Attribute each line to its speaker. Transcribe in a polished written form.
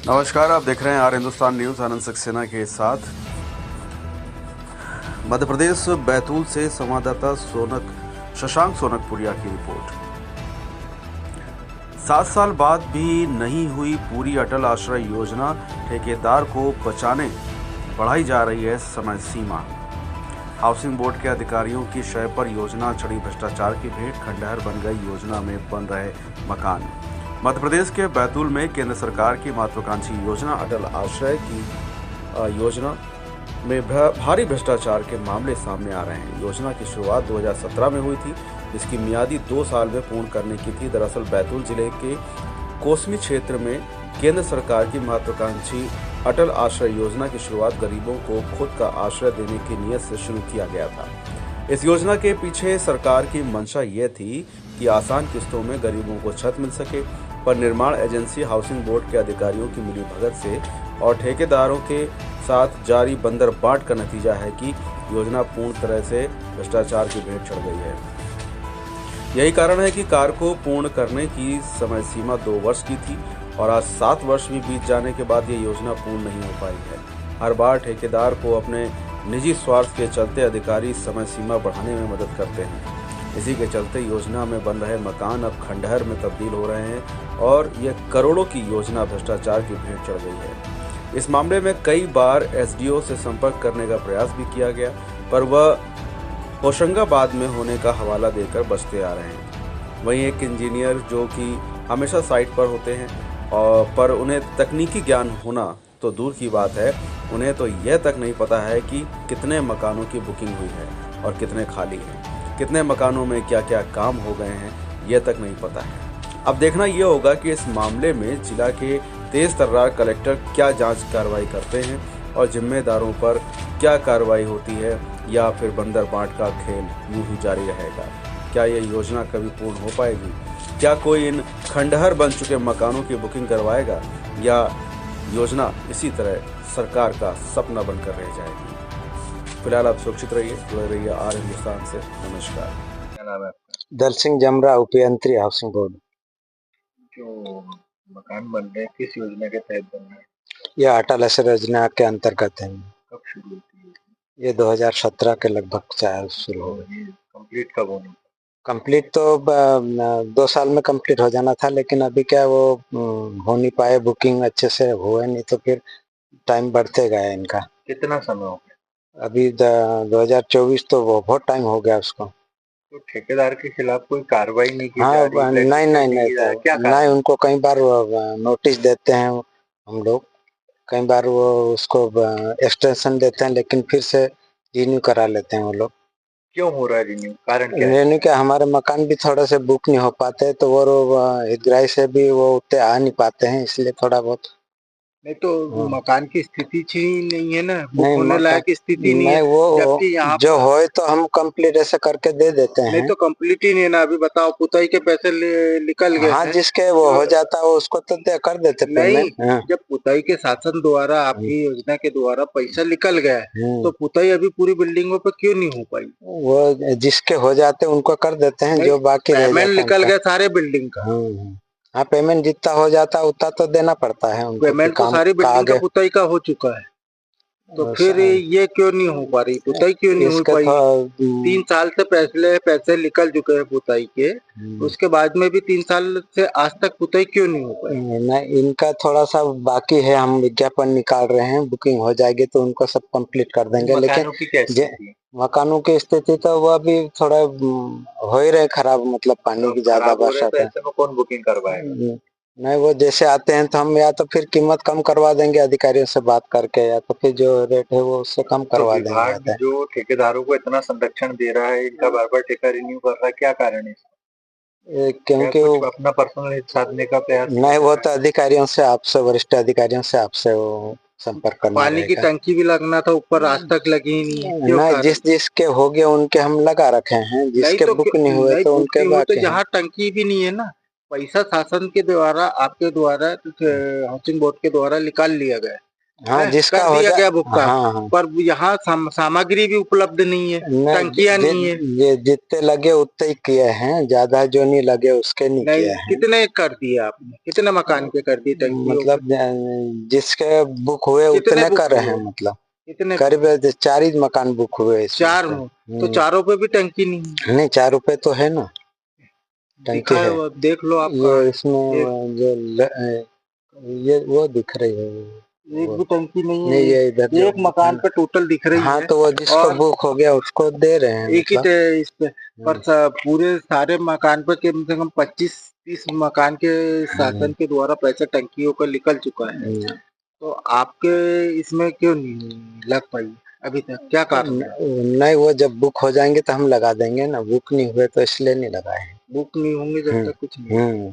Speaker 1: नमस्कार, आप देख रहे हैं आर हिंदुस्तान न्यूज। आनंद सक्सेना के साथ। मध्य प्रदेश बैतूल से संवाददाता शशांक सोनकपुरिया की रिपोर्ट। 7 साल बाद भी नहीं हुई पूरी अटल आश्रय योजना, ठेकेदार को बचाने बढ़ाई जा रही है समय सीमा। हाउसिंग बोर्ड के अधिकारियों की शय पर योजना चढ़ी भ्रष्टाचार की भेंट, खंडहर बन गई योजना में बन रहे मकान। मध्य प्रदेश के बैतूल में केंद्र सरकार की महत्वाकांक्षी योजना अटल आश्रय की योजना में भारी भ्रष्टाचार के मामले सामने आ रहे हैं। योजना की शुरुआत 2017 में हुई थी, जिसकी मियादी 2 साल में पूर्ण करने की थी। दरअसल बैतूल जिले के कोसमी क्षेत्र में केंद्र सरकार की महत्वाकांक्षी अटल आश्रय योजना की शुरुआत गरीबों को खुद का आश्रय देने की नीयत से शुरू किया गया था। इस योजना के पीछे सरकार की मंशा ये थी कि आसान किस्तों में गरीबों को छत मिल सके, पर निर्माण एजेंसी हाउसिंग बोर्ड के अधिकारियों की मिलीभगत से और ठेकेदारों के साथ जारी बंदर बाट का नतीजा है कि योजना पूर्ण तरह से भ्रष्टाचार की भेंट चढ़ गई है। यही कारण है कि कार्य को पूर्ण करने की समय सीमा 2 वर्ष की थी और आज 7 वर्ष भी बीत जाने के बाद ये योजना पूर्ण नहीं हो पाई है। हर बार ठेकेदार को अपने निजी स्वार्थ के चलते अधिकारी समय सीमा बढ़ाने में मदद करते हैं। इसी के चलते योजना में बन रहे मकान अब खंडहर में तब्दील हो रहे हैं और यह करोड़ों की योजना भ्रष्टाचार की भेंट चढ़ गई है। इस मामले में कई बार एसडीओ से संपर्क करने का प्रयास भी किया गया, पर वह होशंगाबाद में होने का हवाला देकर बचते आ रहे हैं। वहीं एक इंजीनियर जो कि हमेशा साइट पर होते हैं पर उन्हें तकनीकी ज्ञान होना तो दूर की बात है, उन्हें तो यह तक नहीं पता है कि कितने मकानों की बुकिंग हुई है और कितने खाली हैं, कितने मकानों में क्या क्या काम हो गए हैं, यह तक नहीं पता है। अब देखना यह होगा कि इस मामले में जिला के तेज तर्रार कलेक्टर क्या जांच कार्रवाई करते हैं और जिम्मेदारों पर क्या कार्रवाई होती है, या फिर बंदर बांट का खेल यूं ही जारी रहेगा। क्या यह योजना कभी पूर्ण हो पाएगी? क्या कोई इन खंडहर बन चुके मकानों की बुकिंग करवाएगा, या योजना इसी तरह सरकार का सपना बनकर रह जाएगी? फिलहाल आप सुरक्षित रहिए, जुड़े रहिए आर हिंदुस्तान से। नमस्कार।
Speaker 2: क्या नाम है आपका?
Speaker 3: दल सिंह जमरा, उपयंत्री हाउसिंग बोर्ड।
Speaker 2: जो मकान बन रहे हैं किस योजना के तहत बन रहे हैं?
Speaker 3: यह अटल आश्रय योजना के अंतर्गत है।
Speaker 2: कब शुरू होती है?
Speaker 3: ये 2017 के लगभग शुरू हो गई।
Speaker 2: कंप्लीट कब होना?
Speaker 3: कंप्लीट तो 2 साल में कंप्लीट हो जाना था, लेकिन अभी क्या वो हो नहीं पाए, बुकिंग अच्छे से हुआ नहीं, तो फिर टाइम बढ़ते गया इनका।
Speaker 2: कितना समय हो गया?
Speaker 3: अभी 2024 तो वो बहुत टाइम हो गया उसको।
Speaker 2: तो ठेकेदार के खिलाफ कोई कार्रवाई नहीं की
Speaker 3: हाँ,
Speaker 2: जा रही?
Speaker 3: नहीं, उनको कई बार नोटिस देते हैं हम लोग, कई बार वो उसको एक्सटेंशन देते हैं, लेकिन फिर से रिन्यू करा लेते हैं वो लोग।
Speaker 2: क्यों हो रहा है रिन्यू? कारण क्या है?
Speaker 3: रिन्यू क्या, हमारे मकान भी थोड़े से बुक नहीं हो पाते, तो वो हितग्राही से भी वो उतने आ नहीं पाते हैं, इसलिए थोड़ा बहुत।
Speaker 2: नहीं तो मकान की स्थिति ठीक नहीं है ना, बुक
Speaker 3: नहीं,
Speaker 2: होने लायक स्थिति नहीं है।
Speaker 3: वो
Speaker 2: जबकि यहाँ
Speaker 3: जो होए तो हम कंप्लीट ऐसे करके दे देते
Speaker 2: नहीं
Speaker 3: हैं।
Speaker 2: तो कंप्लीट ही नहीं है ना। अभी बताओ, पुताई के पैसे निकल गए
Speaker 3: हाँ,
Speaker 2: हैं।
Speaker 3: जिसके वो हो जाता है उसको तो कर देते
Speaker 2: नहीं,
Speaker 3: पेमेंट। हाँ।
Speaker 2: जब पुताई के शासन द्वारा आपकी योजना के द्वारा पैसा निकल गया है, तो पुताई अभी पूरी बिल्डिंगों पे क्यों नहीं हो पाई?
Speaker 3: वो जिसके हो जाते उनको कर देते हैं, जो बाकी रह
Speaker 2: पेमेंट
Speaker 3: जाता
Speaker 2: निकल
Speaker 3: है
Speaker 2: गया सारे बिल्डिंग का।
Speaker 3: हाँ, पेमेंट जितना हो जाता है उतना तो देना पड़ता है उनको।
Speaker 2: पेमेंट तो सारी बिल्डिंग का पुताई का हो चुका है, तो फिर ये क्यों नहीं हो पा रही? पुताई क्यों नहीं हो पाई? 3 साल से पैसे निकल चुके हैं पुताई के, उसके बाद में भी 3 साल से आज तक पुताई क्यों नहीं हो पाई?
Speaker 3: नहीं, इनका थोड़ा सा बाकी है, हम विज्ञापन निकाल रहे हैं, बुकिंग हो जाएगी तो उनको सब कंप्लीट कर देंगे। लेकिन मकानों की स्थिति तो वो अभी थोड़ा हो ही रहे खराब, मतलब पानी की ज्यादा बरसात है।
Speaker 2: ऐसे में कौन बुकिंग करवाएगा?
Speaker 3: नहीं, वो जैसे आते हैं तो हम या तो फिर कीमत कम करवा देंगे अधिकारियों से बात करके, या तो फिर जो रेट है वो उससे कम करवा देंगे।
Speaker 2: जो ठेकेदारों को इतना संरक्षण दे रहा है, इनका बार बार ठेका रिन्यू कर रहा है, क्या कारण है?
Speaker 3: क्योंकि वो
Speaker 2: अपना पर्सनल हित साधने का प्रयास
Speaker 3: नहीं, वो तो अधिकारियों से, आपसे वरिष्ठ अधिकारियों से आपसे वो संपर्क करना
Speaker 2: पानी की टंकी भी लगना था ऊपर, आज तक लगी ही नहीं।
Speaker 3: नहीं, जिसके हो गए उनके हम लगा रखे हैं, जिसके बुक नहीं हुए तो उनके बाकी।
Speaker 2: यहाँ टंकी भी नहीं है ना, पैसा शासन के द्वारा आपके द्वारा हाउसिंग बोर्ड के द्वारा निकाल लिया गया,
Speaker 3: हाँ, जिसका
Speaker 2: कर
Speaker 3: हो
Speaker 2: दिया गया बुक का।
Speaker 3: हाँ, हाँ।
Speaker 2: पर यहाँ सामग्री भी उपलब्ध नहीं है, टंकियां नहीं है।
Speaker 3: ये जितने लगे उतने ही किए हैं, ज्यादा जो नहीं लगे उसके नहीं किए हैं।
Speaker 2: कितने कर दिए आपने, कितने मकान के कर दिए टंकी?
Speaker 3: मतलब जिसके बुक हुए उतने कर रहे हैं, मतलब
Speaker 2: कितने?
Speaker 3: करीब 4 ही मकान बुक हुए।
Speaker 2: 4 तो चारों पे भी टंकी नहीं?
Speaker 3: 4 पे तो है ना, टंकी है।
Speaker 2: देख लो आप।
Speaker 3: ये इसमें जो ये वो दिख रही है,
Speaker 2: एक भी टंकी नहीं है।
Speaker 3: नहीं, ये इधर
Speaker 2: एक मकान पे टोटल दिख रही है।
Speaker 3: हाँ, तो वो जिसको बुक हो गया उसको दे रहे हैं,
Speaker 2: एक ही इस पे। पर पूरे सारे मकान पे कम से कम 25-30 मकान के शासन के द्वारा पैसा टंकियों का निकल चुका है। तो आपके इसमें क्यों नहीं लग पाई अभी तक, क्या कारण है?
Speaker 3: नहीं, वो जब बुक हो जाएंगे तो हम लगा देंगे ना, बुक नहीं हुए तो इसलिए नहीं लगाए।
Speaker 2: बुक नहीं होंगे जब तक कुछ नहीं।